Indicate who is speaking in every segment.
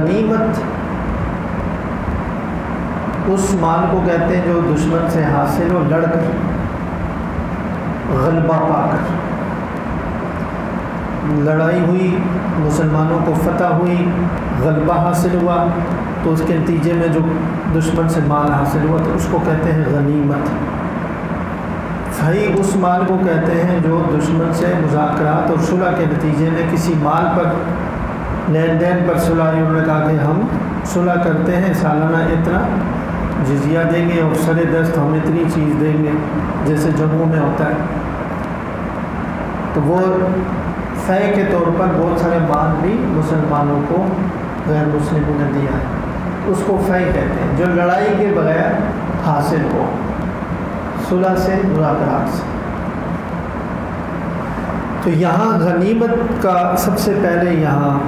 Speaker 1: غنیمت اس مال کو کہتے ہیں جو دشمن سے حاصل ہو لڑ کر، غلبہ پا کر، لڑائی ہوئی، مسلمانوں کو فتح ہوئی، غلبہ حاصل ہوا، تو اس کے نتیجے میں جو دشمن سے مال حاصل ہوا تو اس کو کہتے ہیں غنیمت۔ فیء اس مال کو کہتے ہیں جو دشمن سے مذاکرات اور صلح کے نتیجے میں کسی مال پر لین دین پر صلح، انہوں نے کہا کہ ہم صلح کرتے ہیں، سالانہ اتنا جزیہ دیں گے اور سر دست ہم اتنی چیز دیں گے، جیسے جنگوں میں ہوتا ہے۔ تو وہ فیء کے طور پر بہت سارے مال بھی مسلمانوں کو غیر مسلموں نے دیا ہے، اس کو فیء کہتے ہیں، جو لڑائی کے بغیر حاصل ہو، صلح سے، مذاکرات سے۔ تو یہاں غنیمت کا سب سے پہلے یہاں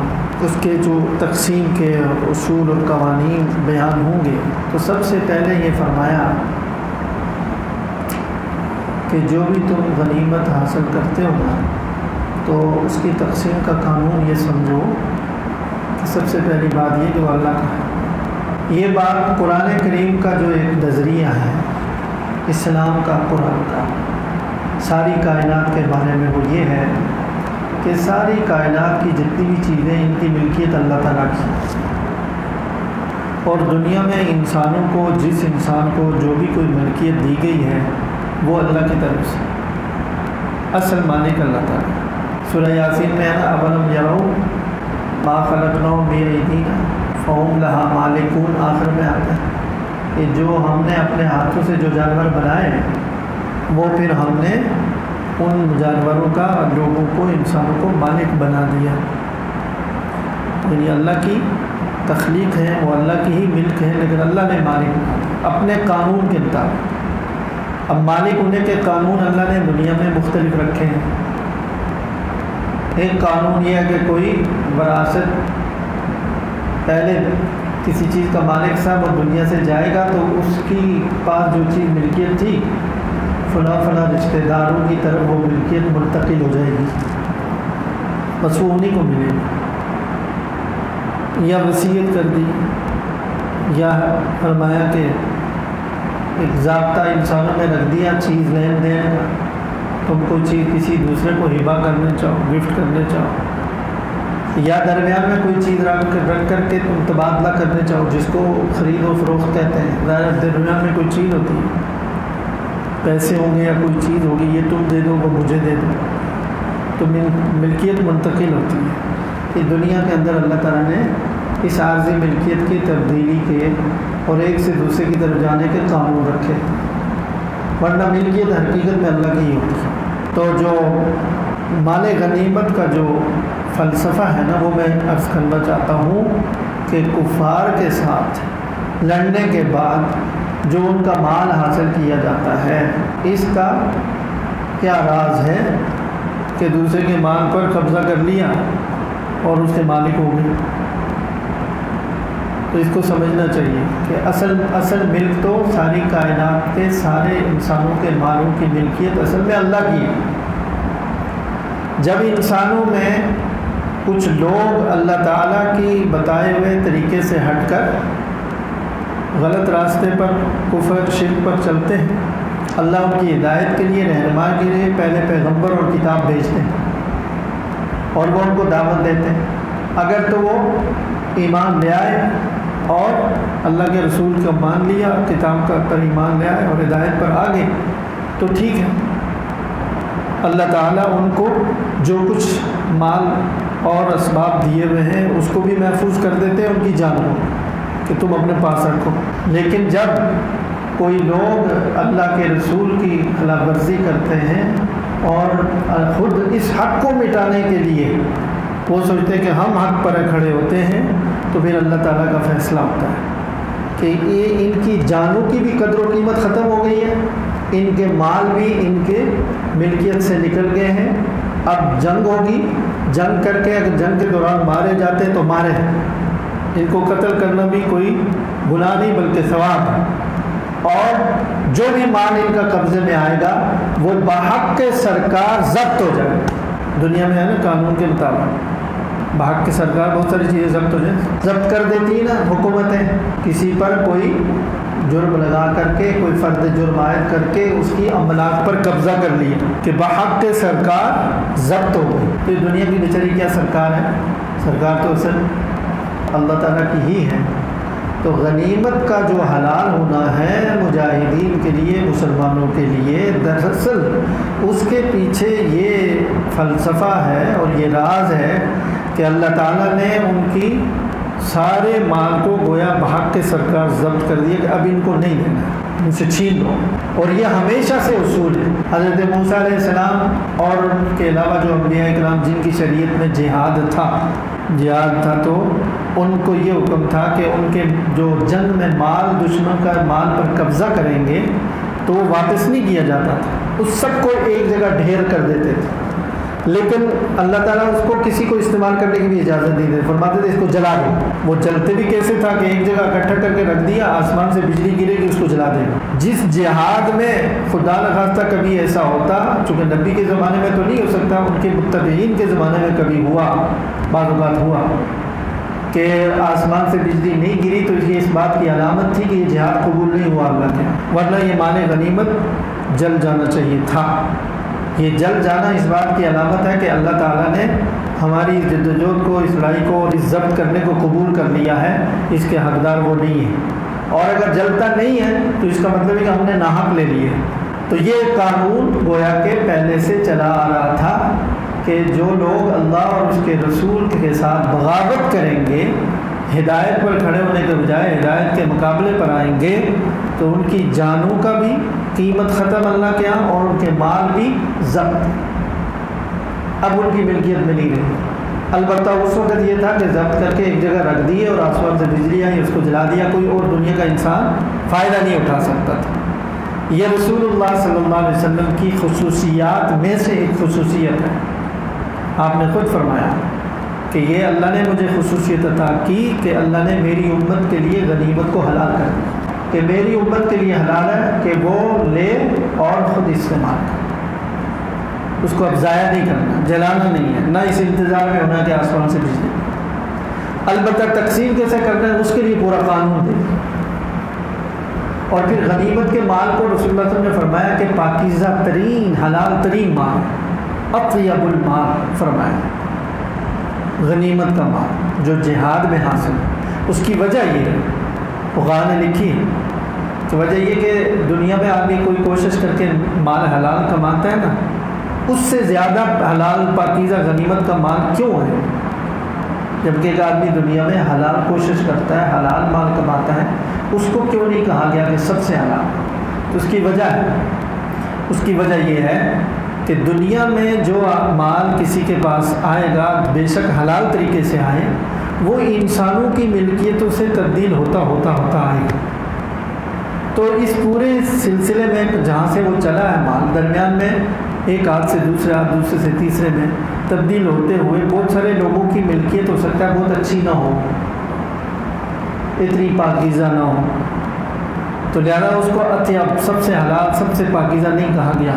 Speaker 1: اس کے جو تقسیم کے اصول اور قوانین بیان ہوں گے، تو سب سے پہلے یہ فرمایا کہ جو بھی تم غنیمت حاصل کرتے ہو نا، تو اس کی تقسیم کا قانون یہ سمجھو کہ سب سے پہلی بات یہ کہ وہ اللہ کا ہے۔ یہ بات قرآن کریم کا جو ایک نظریہ ہے اسلام کا، قرآن کا، ساری کائنات کے بارے میں، وہ یہ ہے کہ ساری کائنات کی جتنی بھی چیزیں، ان کی ملکیت اللہ تعالیٰ کی، اور دنیا میں انسانوں کو، جس انسان کو جو بھی کوئی ملکیت دی گئی ہے وہ اللہ کی طرف سے، اصل مالک اللہ تعالیٰ۔ سورہ یاسین میں ہے نا، اولم یروا ما خلقناہم بأیدینا فہم لہا مالکون، آخر میں آتا ہے کہ جو ہم نے اپنے ہاتھوں سے جو جانور بنائے ہیں، وہ پھر ہم نے ان جانوروں کا، لوگوں کو، انسانوں کو مالک بنا دیا۔ یعنی اللہ کی تخلیق ہے، وہ اللہ کی ہی ملک ہے، لیکن اللہ نے مالک بنا دیا اپنے قانون کے مطابق۔ اب مالک ہونے کے قانون اللہ نے دنیا میں مختلف رکھے ہیں۔ ایک قانون یہ ہے کہ کوئی وراثت، پہلے کسی چیز کا مالک صاحب وہ دنیا سے جائے گا تو اس کی پاس جو چیز ملکیت تھی فلاں فلاں رشتہ داروں کی طرف وہ ملکیت منتقل ہو جائے گی، بس وہ انہیں کو ملے گی، یا وصیت کر دی، یا فرمایا کہ ایک ضابطہ انسانوں میں رکھ دیا چیز لین دین کا، تم کوئی چیز کسی دوسرے کو ہبہ کرنے چاہو، گفٹ کرنے چاہو، یا درمیان میں کوئی چیز رکھ کر کے تم تبادلہ کرنے چاہو، جس کو خرید و فروخت کہتے ہیں۔ ظاہر درمیان میں کوئی چیز ہوتی ہے، پیسے ہوں گے یا کوئی چیز ہوگی، یہ تم دے دو وہ مجھے دے دو، تو ملکیت منتقل ہوتی ہے۔ کہ دنیا کے اندر اللہ تعالیٰ نے اس عارضی ملکیت کی تبدیلی کے اور ایک سے دوسرے کی طرف جانے کے قانون رکھے، ورنہ ملکیت حقیقت میں اللہ کی ہی ہوتی ہے۔ تو جو مال غنیمت کا جو فلسفہ ہے نا، وہ میں عرض کرنا چاہتا ہوں کہ کفار کے ساتھ لڑنے کے بعد جو ان کا مال حاصل کیا جاتا ہے، اس کا کیا راز ہے کہ دوسرے کے مال پر قبضہ کر لیا اور اس کے مالک ہو گئے۔ تو اس کو سمجھنا چاہیے کہ اصل ملک تو ساری کائنات کے سارے انسانوں کے مالوں کی ملکیت اصل میں اللہ کی ہے۔ جب انسانوں میں کچھ لوگ اللہ تعالیٰ کی بتائے ہوئے طریقے سے ہٹ کر غلط راستے پر، کفر، شرک پر چلتے ہیں، اللہ ان کی ہدایت کے لیے، رہنمائی کے لیے پہلے پیغمبر اور کتاب بھیجتے ہیں اور وہ ان کو دعوت دیتے ہیں۔ اگر تو وہ ایمان لے آئے اور اللہ کے رسول کا مان لیا، کتاب پر ایمان لے آئے اور ہدایت پر آ گئے تو ٹھیک ہے، اللہ تعالیٰ ان کو جو کچھ مال اور اسباب دیے ہوئے ہیں اس کو بھی محفوظ کر دیتے ہیں، ان کی جان کو، کہ تم اپنے پاس رکھو۔ لیکن جب کوئی لوگ اللہ کے رسول کی خلاف ورزی کرتے ہیں اور خود اس حق کو مٹانے کے لیے وہ سوچتے ہیں کہ ہم حق پر کھڑے ہوتے ہیں، تو پھر اللہ تعالیٰ کا فیصلہ ہوتا ہے کہ یہ ان کی جانوں کی بھی قدر و قیمت ختم ہو گئی ہے، ان کے مال بھی ان کے ملکیت سے نکل گئے ہیں۔ اب جنگ ہوگی، جنگ کر کے اگر جنگ کے دوران مارے جاتے ہیں تو مارے، ان کو قتل کرنا بھی کوئی گناہ نہیں بلکہ ثواب ہے، اور جو بھی مال ان کا قبضے میں آئے گا وہ بحق کے سرکار ضبط ہو جائے، دنیا میں ہے نا قانون کے مطابق۔ بھاگ کے سرکار بہت ساری چیزیں ضبط کر دیتی نا حکومتیں، کسی پر کوئی جرم لگا کر کے، کوئی فرد جرم عائد کر کے اس کی املاک پر قبضہ کر لیا کہ بحق کے سرکار ضبط ہو گئی. تو دنیا کی بیچاری کیا سرکار ہے؟ سرکار تو صرف اللہ تعالیٰ کی ہی ہے. تو غنیمت کا جو حلال ہونا ہے مجاہدین کے لیے، مسلمانوں کے لیے، دراصل اس کے پیچھے یہ فلسفہ ہے اور یہ راز ہے کہ اللہ تعالیٰ نے ان کی سارے مال کو گویا بحق کے سرکار ضبط کر دیا کہ اب ان کو نہیں دینا ہے، ان سے چھین لو. اور یہ ہمیشہ سے اصول ہے. حضرت موسیٰ علیہ السلام اور ان کے علاوہ جو انبیاء اکرام جن کی شریعت میں جہاد تھا تو ان کو یہ حکم تھا کہ ان کے جو جنگ میں مال، دشمن کا مال پر قبضہ کریں گے تو وہ واپس نہیں کیا جاتا تھا، اس سب کو ایک جگہ ڈھیر کر دیتے تھے. لیکن اللہ تعالیٰ اس کو کسی کو استعمال کرنے کی بھی اجازت نہیں دیتے، فرماتے تھے اس کو جلا دو. وہ جلتے بھی کیسے تھا کہ ایک جگہ اکٹھا کر کے رکھ دیا، آسمان سے بجلی گرے گی اس کو جلا دے گا. جس جہاد میں خدا نخواستہ کبھی ایسا ہوتا، چونکہ نبی کے زمانے میں تو نہیں ہو سکتا، ان کے متبعین کے زمانے میں کبھی ہوا، بعض اوقات ہوا کہ آسمان سے بجلی نہیں گری تو یہ اس بات کی علامت تھی کہ یہ جہاد قبول نہیں ہوا اللہ کے، ورنہ یہ مال غنیمت جل جانا چاہیے تھا. یہ جل جانا اس بات کی علامت ہے کہ اللہ تعالیٰ نے ہماری جدوجہد کو، اس لڑائی کو اور اس ضبط کرنے کو قبول کر لیا ہے، اس کے حقدار وہ نہیں ہے. اور اگر جلتا نہیں ہے تو اس کا مطلب ہے کہ ہم نے ناحق لے لیے. تو یہ قانون گویا کہ پہلے سے چلا آ رہا تھا کہ جو لوگ اللہ اور اس کے رسول کے ساتھ بغاوت کریں گے، ہدایت پر کھڑے ہونے کے بجائے ہدایت کے مقابلے پر آئیں گے، تو ان کی جانوں کا بھی قیمت ختم اللہ کے ہاں اور ان کے مال بھی ضبط. اب ان کی ملکیت میں نہیں رہی. البتہ اس وقت یہ تھا کہ ضبط کر کے ایک جگہ رکھ دیے اور آسمان سے بجلی آئی اس کو جلا دیا، کوئی اور دنیا کا انسان فائدہ نہیں اٹھا سکتا تھا. یہ رسول اللہ صلی اللہ علیہ وسلم کی خصوصیات میں سے ایک خصوصیت ہے. آپ نے خود فرمایا کہ یہ اللہ نے مجھے خصوصیت عطا کی کہ اللہ نے میری امت کے لیے غنیمت کو حلال کر دیا، کہ میری امت کے لیے حلال ہے کہ وہ لے اور خود استعمال کرے، اس کو اب ضائع نہیں کرنا، جلانا نہیں ہے، نہ اس انتظار میں ہونا کہ آسمان سے بجلی. البتہ تقسیم کیسے کرنا ہے اس کے لیے پورا قانون دے. اور پھر غنیمت کے مال کو رسول اللہ صلی اللہ علیہ وسلم نے فرمایا کہ پاکیزہ ترین، حلال ترین مال، اطیب المال فرمایا، غنیمت کا مال جو جہاد میں حاصل ہے. اس کی وجہ یہ ہے، فقہاء نے لکھی ہے کہ وجہ یہ کہ دنیا میں آدمی کوئی کوشش کر کے مال حلال کماتا ہے نا، اس سے زیادہ حلال پاکیزہ غنیمت کا مال کیوں ہے؟ جبکہ ایک آدمی دنیا میں حلال کوشش کرتا ہے، حلال مال کماتا ہے، اس کو کیوں نہیں کہا گیا کہ سب سے حلال؟ تو اس کی وجہ ہے، اس کی وجہ یہ ہے کہ دنیا میں جو مال کسی کے پاس آئے گا، بے شک حلال طریقے سے آئے، وہ انسانوں کی ملکیتوں سے تبدیل ہوتا آئے گا. تو اس پورے سلسلے میں جہاں سے وہ چلا ہے مال، درمیان میں ایک ہاتھ سے دوسرے ہاتھ، دوسرے سے تیسرے میں تبدیل ہوتے ہوئے بہت سارے لوگوں کی ملکیت ہو سکتا ہے بہت اچھی نہ ہو، اتنی پاکیزہ نہ ہو، تو لہذا اس کو اطیب، سب سے حلال، سب سے پاکیزہ نہیں کہا گیا.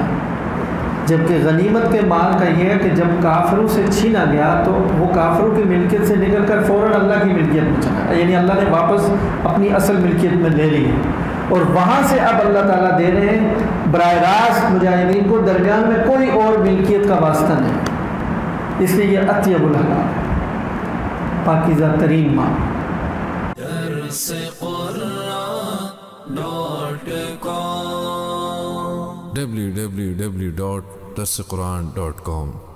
Speaker 1: جبکہ غنیمت کے مال کا یہ ہے کہ جب کافروں سے چھینا گیا تو وہ کافروں کی ملکیت سے نکل کر فوراً اللہ کی ملکیت میں چلا گیا، یعنی اللہ نے واپس اپنی اصل ملکیت میں لے لی ہے. اور وہاں سے اب اللہ تعالیٰ دے رہے ہیں براہ راست مجاہدین کو، درمیان میں کوئی اور ملکیت کا واسطہ نہیں. اس لیے یہ اطیب الحلال، پاکیزہ ترین مال.
Speaker 2: www.darsequran.com